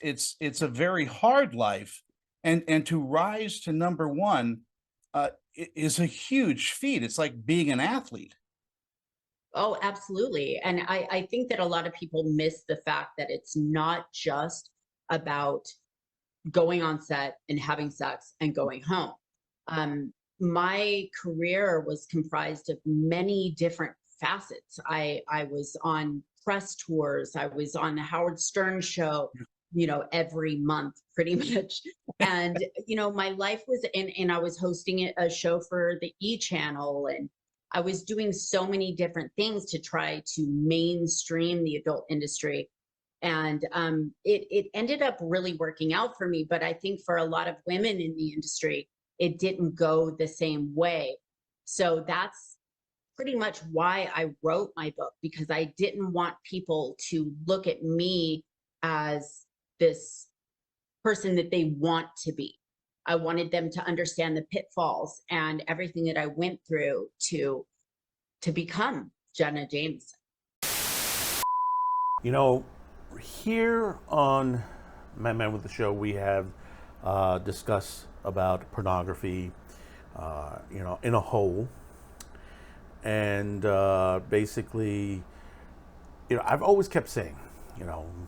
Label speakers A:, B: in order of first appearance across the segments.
A: it's a very hard life, and to rise to number one is a huge feat. It's like being an athlete.
B: Oh, absolutely. And I think that a lot of people miss the fact that it's not just about going on set and having sex and going home. My career was comprised of many different facets. I was on press tours. I was on the Howard Stern show, every month pretty much. And my life was and I was hosting a show for the E channel, and I was doing so many different things to try to mainstream the adult industry. And it ended up really working out for me. But I think for a lot of women in the industry, it didn't go the same way. So that's pretty much why I wrote my book, because I didn't want people to look at me as this person that they want to be. I wanted them to understand the pitfalls and everything that I went through to become Jenna Jameson.
C: You know, here on My Man with the Show, we have discussed about pornography, in a whole. And basically, I've always kept saying,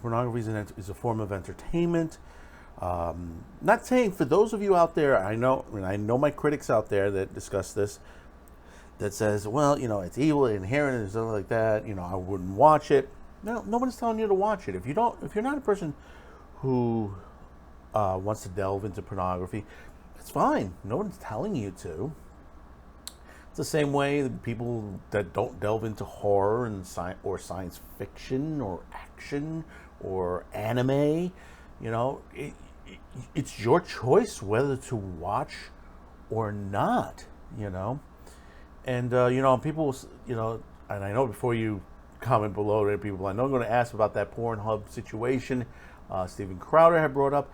C: pornography is a form of entertainment. Not saying for those of you out there, I know my critics out there that discuss this, that says, well, it's evil, inherent, and stuff like that. I wouldn't watch it. No, nobody's telling you to watch it. If you're not a person who wants to delve into pornography, it's fine. No one's telling you to. It's the same way that people that don't delve into horror and science fiction or action or anime, it's your choice whether to watch or not. And people, and I know before you comment below there, people, I know I'm going to ask about that Pornhub situation Steven Crowder had brought up.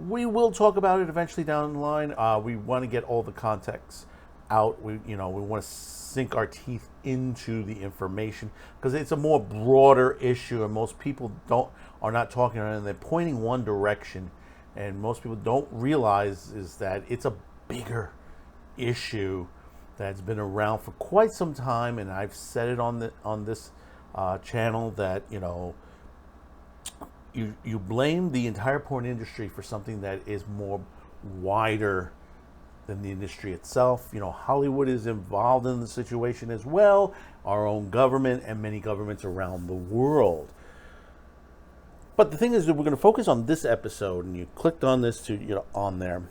C: We will talk about it eventually down the line. We want to get all the context out. We want to sink our teeth into the information because it's a more broader issue, and most people are not talking about it, and they're pointing one direction, and most people don't realize is that it's a bigger issue that's been around for quite some time. And I've said it on this channel that you blame the entire porn industry for something that is more wider than the industry itself. Hollywood is involved in the situation as well, our own government, and many governments around the world. But the thing is that we're going to focus on this episode, and you clicked on this to on there.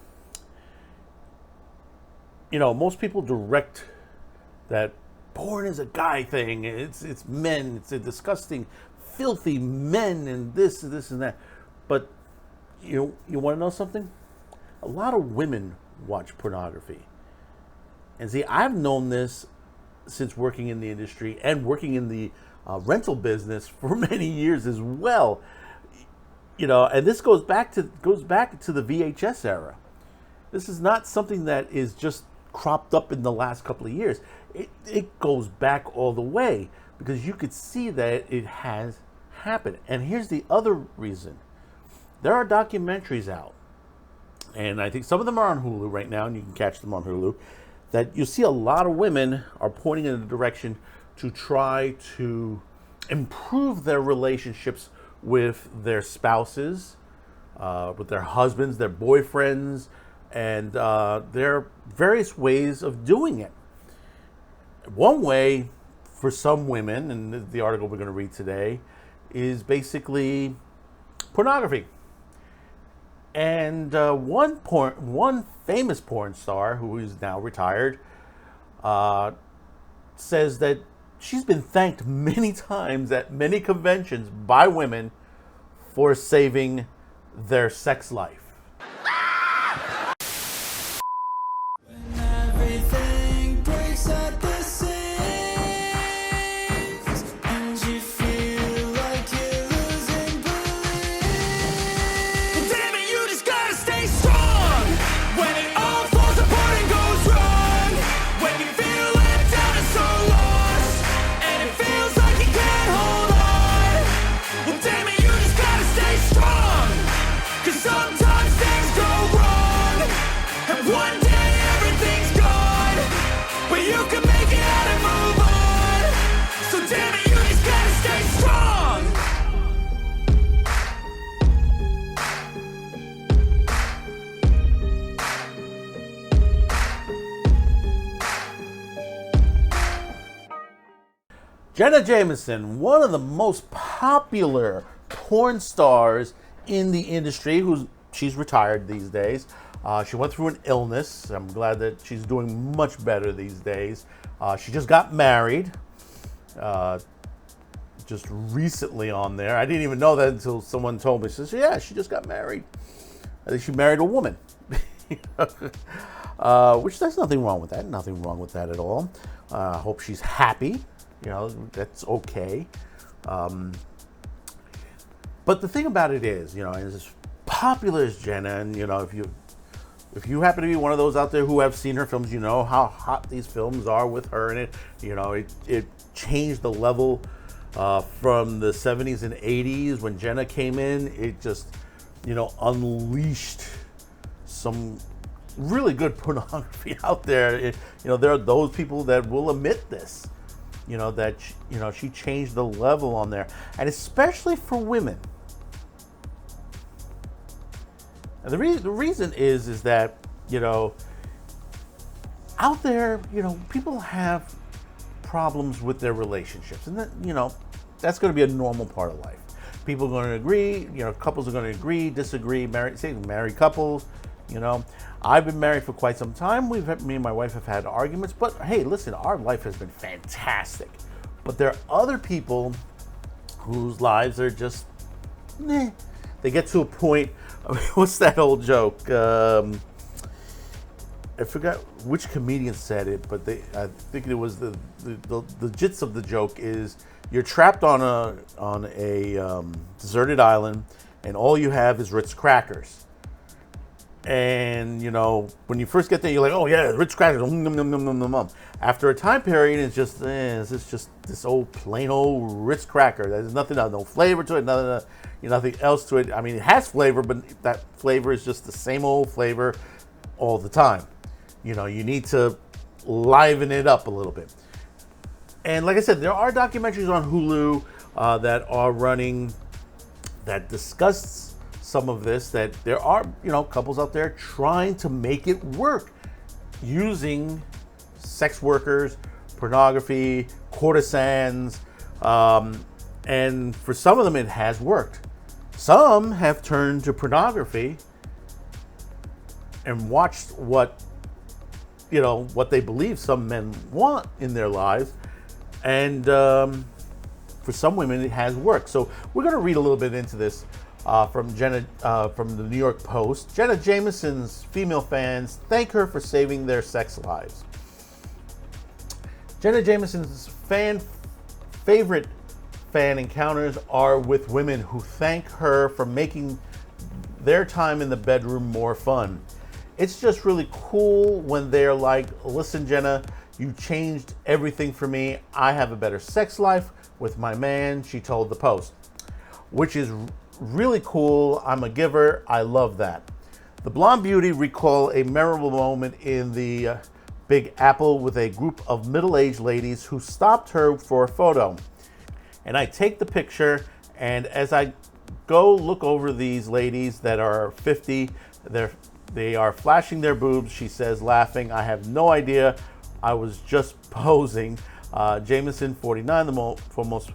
C: Most people direct that porn is a guy thing. It's men. It's a disgusting, filthy men, and this and that. But you want to know something? A lot of women watch pornography. And see, I've known this since working in the industry and working in the rental business for many years as well. And this goes back to the VHS era. This is not something that is just cropped up in the last couple of years. It goes back all the way, because you could see that it has happened. And here's the other reason. There are documentaries out, and I think some of them are on Hulu right now, and you can catch them on Hulu, that you see a lot of women are pointing in a direction to try to improve their relationships with their spouses, with their husbands, their boyfriends, and there are various ways of doing it. One way for some women, and the article we're going to read today, is basically pornography. And one famous porn star, who is now retired, says that she's been thanked many times at many conventions by women for saving their sex life. Jenna Jameson, one of the most popular porn stars in the industry, she's retired these days. She went through an illness. I'm glad that she's doing much better these days. She just got married, just recently on there. I didn't even know that until someone told me. She says, yeah, she just got married. I think she married a woman. Which there's nothing wrong with that. Nothing wrong with that at all. I hope she's happy. That's okay. But the thing about it is, as popular as Jenna, and if you happen to be one of those out there who have seen her films, you know how hot these films are with her in it. It changed the level from the 70s and 80s when Jenna came in. It just, unleashed some really good pornography out there. There are those people that will admit this. She changed the level on there, and especially for women. And the reason is that out there, people have problems with their relationships, and that's going to be a normal part of life. People are going to agree, couples are going to agree, disagree, married couples. I've been married for quite some time. Me and my wife have had arguments, but hey, listen, our life has been fantastic. But there are other people whose lives are just, They get to a point. What's that old joke? I forgot which comedian said it, but I think it was the gist of the joke is you're trapped on a deserted island, and all you have is Ritz crackers. And when you first get there, you're like, oh yeah, Ritz crackers. After a time period, it's just this old plain old Ritz cracker. There's nothing else, no flavor to it, nothing else to it. I mean, it has flavor, but that flavor is just the same old flavor all the time. You need to liven it up a little bit. And like I said, there are documentaries on Hulu that are running that discuss some of this, that there are, couples out there trying to make it work using sex workers, pornography, courtesans, and for some of them it has worked. Some have turned to pornography and watched what they believe some men want in their lives, and for some women it has worked. So we're going to read a little bit into this from Jenna, from the New York Post. Jenna Jameson's female fans thank her for saving their sex lives. Jenna Jameson's favorite fan encounters are with women who thank her for making their time in the bedroom more fun. It's just really cool when they're like, listen, Jenna, you changed everything for me. I have a better sex life with my man, she told the Post, which is really cool. I'm a giver. I love that. The blonde beauty recalled a memorable moment in the Big Apple with a group of middle-aged ladies who stopped her for a photo. And I take the picture, and as I go look over these ladies that are 50, they are flashing their boobs, she says, laughing. I have no idea. I was just posing. Jameson, 49, the most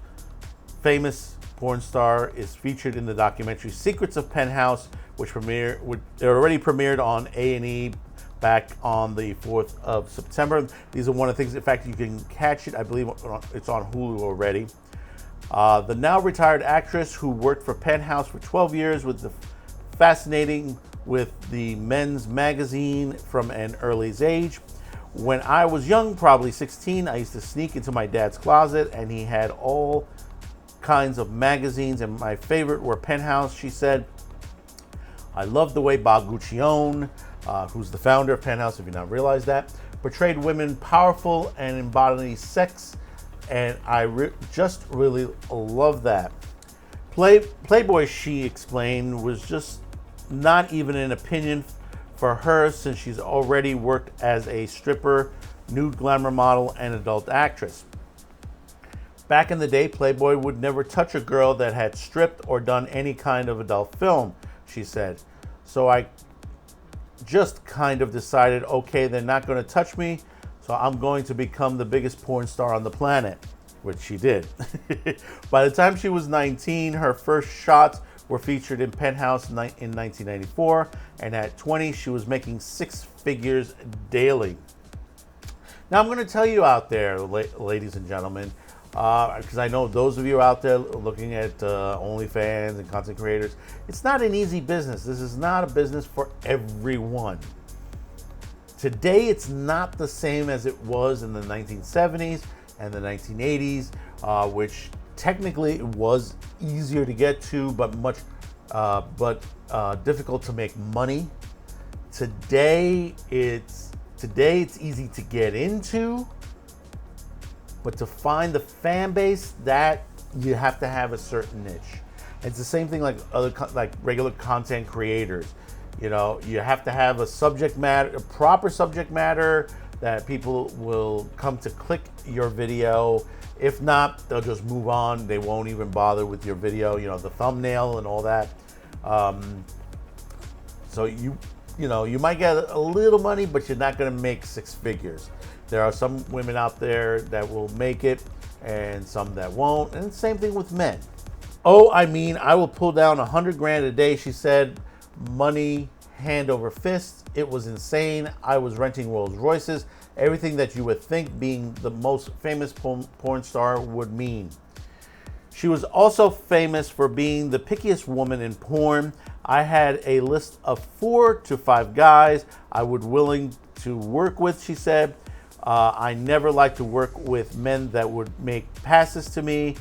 C: famous porn star, is featured in the documentary Secrets of Penthouse, which already premiered on A&E back on the 4th of September. These are one of the things, in fact, you can catch it. I believe it's on Hulu already. The now retired actress who worked for Penthouse for 12 years was fascinating with the men's magazine from an early age. When I was young, probably 16, I used to sneak into my dad's closet, and he had all kinds of magazines, and my favorite were Penthouse, she said. I love the way Bob Guccione, who's the founder of Penthouse, if you not realize that, portrayed women powerful and embodied sex, and I just really love that. Playboy, she explained, was just not even an opinion for her, since she's already worked as a stripper, nude glamour model, and adult actress. Back in the day, Playboy would never touch a girl that had stripped or done any kind of adult film, she said. So I just kind of decided, okay, they're not going to touch me, so I'm going to become the biggest porn star on the planet. which she did. By the time she was 19, her first shots were featured in Penthouse in 1994, and at 20, she was making 6 figures daily. Now, I'm going to tell you out there, ladies and gentlemen, because I know those of you out there looking at OnlyFans and content creators, it's not an easy business. This is not a business for everyone. Today, it's not the same as it was in the 1970s and the 1980s, which technically it was easier to get to, but difficult to make money. Today, it's easy to get into, but to find the fan base, that you have to have a certain niche. It's the same thing like regular content creators. You know, you have to have a proper subject matter that people will come to click your video. If not, they'll just move on. They won't even bother with your video, you know, the thumbnail and all that. So you might get a little money, but you're not going to make 6 figures. There are some women out there that will make it and some that won't. And the same thing with men. Oh, I mean, I will pull down 100 grand a day, she said. Money hand over fist. It was insane. I was renting Rolls Royces. Everything that you would think being the most famous porn star would mean. She was also famous for being the pickiest woman in porn. I had a list of 4 to 5 guys I would willing to work with, she said. I never liked to work with men that would make passes to me.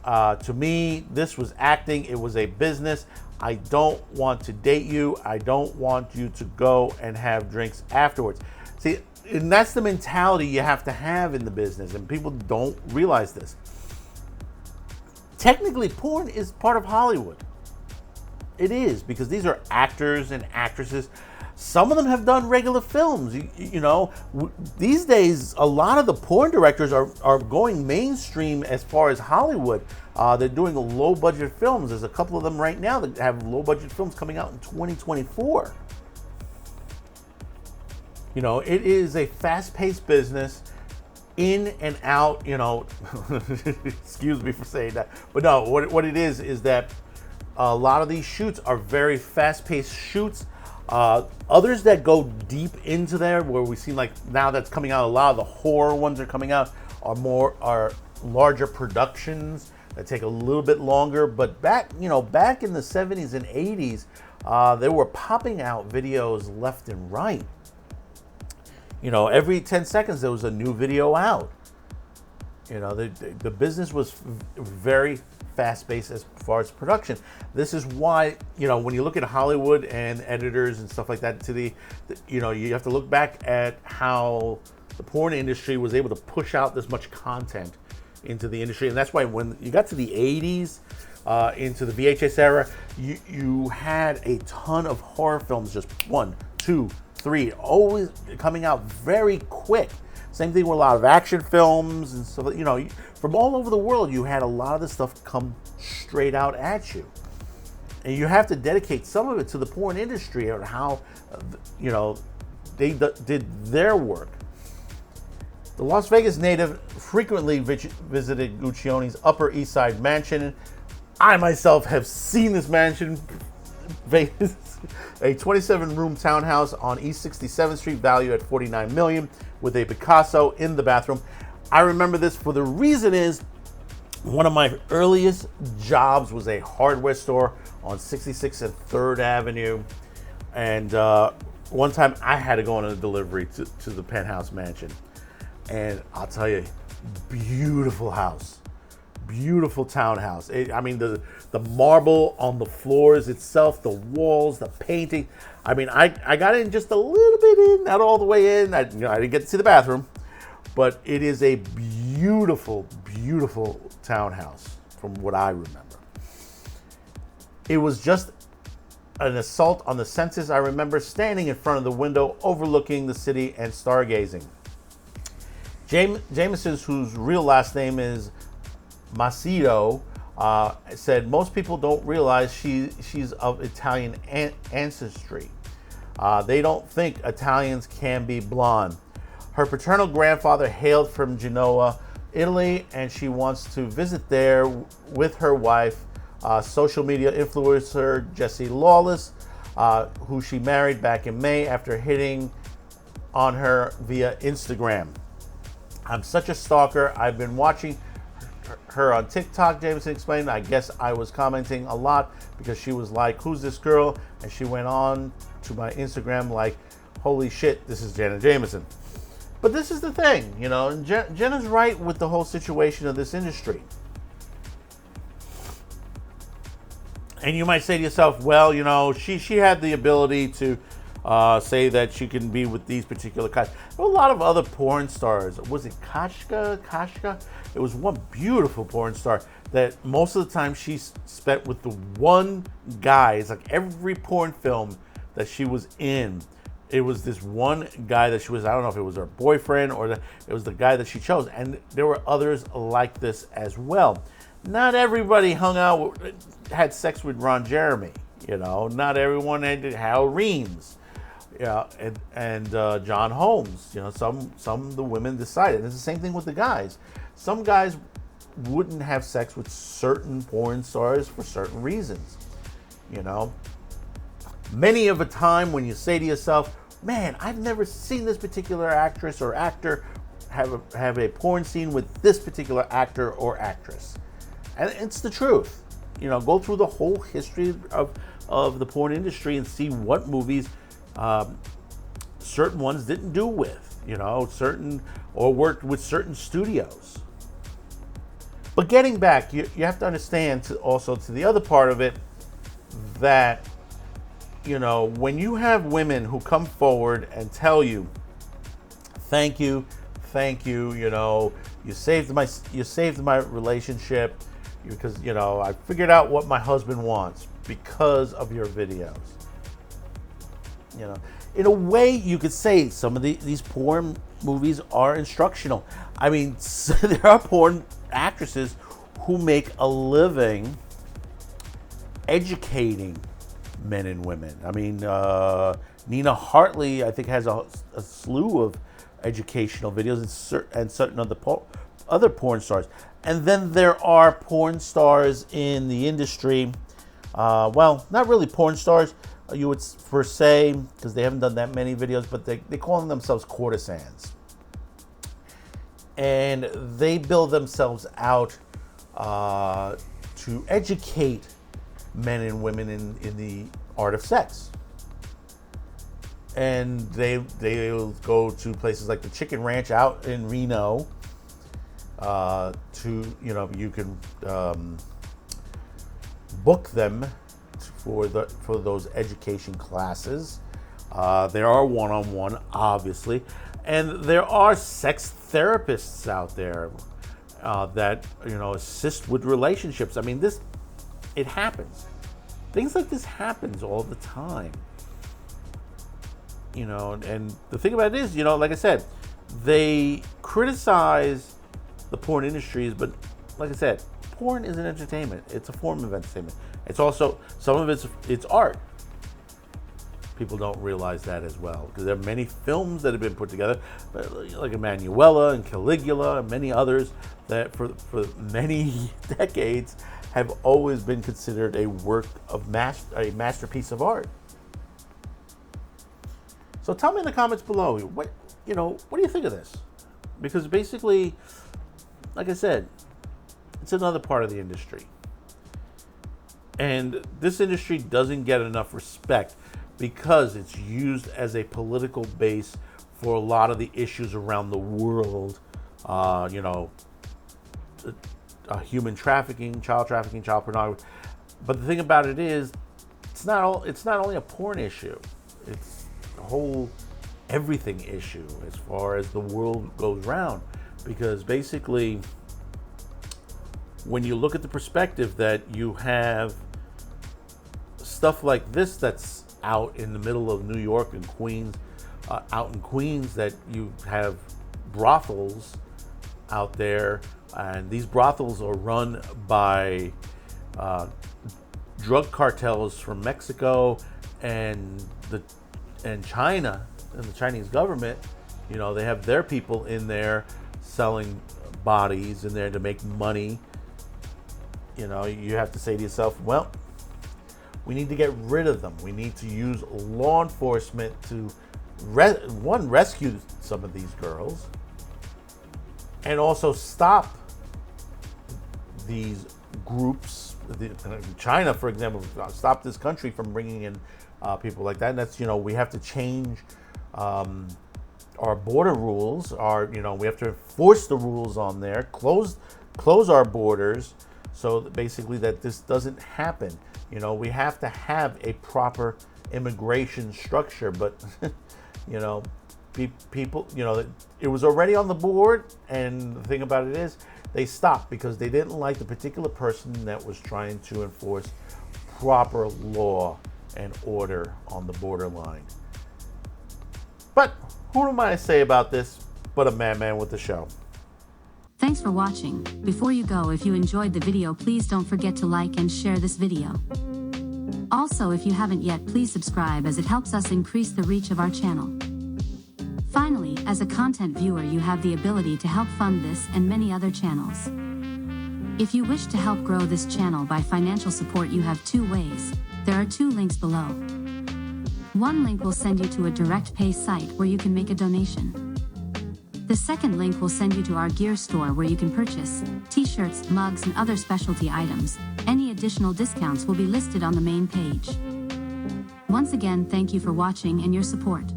C: To me, this was acting. It was a business. I don't want to date you. I don't want you to go and have drinks afterwards. See, and that's the mentality you have to have in the business, and people don't realize this. Technically, porn is part of Hollywood. It is, because these are actors and actresses. Some of them have done regular films. These days, a lot of the porn directors are going mainstream as far as Hollywood. They're doing low-budget films. There's a couple of them right now that have low-budget films coming out in 2024. You know, it is a fast-paced business, in and out, excuse me for saying that. But no, what it is that a lot of these shoots are very fast-paced shoots. Others that go deep into there, where we see like now that's coming out, a lot of the horror ones are coming out, are larger productions that take a little bit longer. But back in the 70s and 80s, they were popping out videos left and right. Every 10 seconds there was a new video out. The business was very fast-paced as far as production. This is why, when you look at Hollywood and editors and stuff like that, you have to look back at how the porn industry was able to push out this much content into the industry. And that's why when you got to the 80s, into the VHS era, you had a ton of horror films, just 1, 2, 3, always coming out very quick. Same thing with a lot of action films and stuff. From all over the world, you had a lot of this stuff come straight out at you. And you have to dedicate some of it to the porn industry and how, they did their work. The Las Vegas native frequently visited Guccione's Upper East Side mansion. I myself have seen this mansion. Vegas, a 27-room townhouse on East 67th Street, valued at $49 million, with a Picasso in the bathroom. I remember this for the reason is one of my earliest jobs was a hardware store on 66th and 3rd Avenue, and one time I had to go on a delivery to the penthouse mansion, and I'll tell you, beautiful house. Beautiful townhouse. The marble on the floors itself, the walls, the painting. I got in just a little bit in, not all the way in. I didn't get to see the bathroom, but it is a beautiful, beautiful townhouse from what I remember. It was just an assault on the senses. I remember standing in front of the window overlooking the city and stargazing. Jameson, whose real last name is Macedo, said most people don't realize she's of Italian ancestry. They don't think Italians can be blonde. Her paternal grandfather hailed from Genoa, Italy, and she wants to visit there with her wife, social media influencer Jessie Lawless, who she married back in May after hitting on her via Instagram. I'm such a stalker. I've been watching her on TikTok, Jameson explained. I guess I was commenting a lot because she was like, who's this girl? And she went on to my Instagram like, holy shit, this is Jenna Jameson. But this is the thing, you know, and Jenna's right with the whole situation of this industry. And you might say to yourself, well, you know, she had the ability to say that she can be with these particular guys. There were a lot of other porn stars. Was it Kashka? It was one beautiful porn star that most of the time she spent with the one guy. It's like every porn film that she was in, it was this one guy that she was, I don't know if it was her boyfriend or it was the guy that she chose. And there were others like this as well. Not everybody had sex with Ron Jeremy, you know. Not everyone had Hal Reams, yeah, and John Holmes. You know, some of the women decided. And it's the same thing with the guys. Some guys wouldn't have sex with certain porn stars for certain reasons. You know, many of a time when you say to yourself, "Man, I've never seen this particular actress or actor have a porn scene with this particular actor or actress," and it's the truth. You know, go through the whole history of the porn industry and see what movies certain ones didn't do with, you know, certain, or worked with certain studios. But getting back, you have to understand also to the other part of it that, you know, when you have women who come forward and tell you, thank you, you know, you saved my relationship, because, you know, I figured out what my husband wants because of your videos. You know, in a way, you could say some of these porn movies are instructional. I mean, there are porn actresses who make a living educating men and women. I mean, Nina Hartley, I think, has a slew of educational videos, and certain other porn stars. And then there are porn stars in the industry. Well, not really porn stars, you would per se, because they haven't done that many videos, but they call themselves courtesans. And they build themselves out to educate men and women in the art of sex. And they'll go to places like the Chicken Ranch out in Reno, to, you know, you can book them for those education classes. There are one-on-one, obviously, and there are sex therapists out there that, you know, assist with relationships. I mean, it happens. Things like this happens all the time. You know, and the thing about it is, you know, like I said, they criticize the porn industries, but like I said, porn is an entertainment. It's a form of entertainment. It's also, some of it's art. People don't realize that as well, because there are many films that have been put together, like Emanuela and Caligula and many others, that for many decades have always been considered a work of a masterpiece of art. So tell me in the comments below, what do you think of this? Because basically, like I said, it's another part of the industry. And this industry doesn't get enough respect because it's used as a political base for a lot of the issues around the world. You know, human trafficking, child pornography. But the thing about it is, it's not only a porn issue. It's the whole everything issue as far as the world goes round. Because basically, when you look at the perspective that you have stuff like this that's out in the middle of New York and Queens, out in Queens, that you have brothels out there, and these brothels are run by drug cartels from Mexico and China, and the Chinese government. You know, they have their people in there selling bodies in there to make money, you know, you have to say to yourself, well, we need to get rid of them. We need to use law enforcement to, rescue some of these girls, and also stop these groups. China, for example, stop this country from bringing in people like that. And that's, you know, we have to change our border rules. We have to enforce the rules on there. Close our borders, so that basically that this doesn't happen. You know, we have to have a proper immigration structure, but you know, people, you know, it was already on the board, and the thing about it is they stopped because they didn't like the particular person that was trying to enforce proper law and order on the borderline. But who am I to say about this but a madman with the show?
D: Thanks for watching. Before you go, if you enjoyed the video, please don't forget to like and share this video. Also, if you haven't yet, please subscribe, as it helps us increase the reach of our channel. Finally, as a content viewer, you have the ability to help fund this and many other channels. If you wish to help grow this channel by financial support, you have two ways. There are two links below. One link will send you to a direct pay site where you can make a donation. The second link will send you to our gear store where you can purchase t-shirts, mugs, and other specialty items. Any additional discounts will be listed on the main page. Once again, thank you for watching and your support.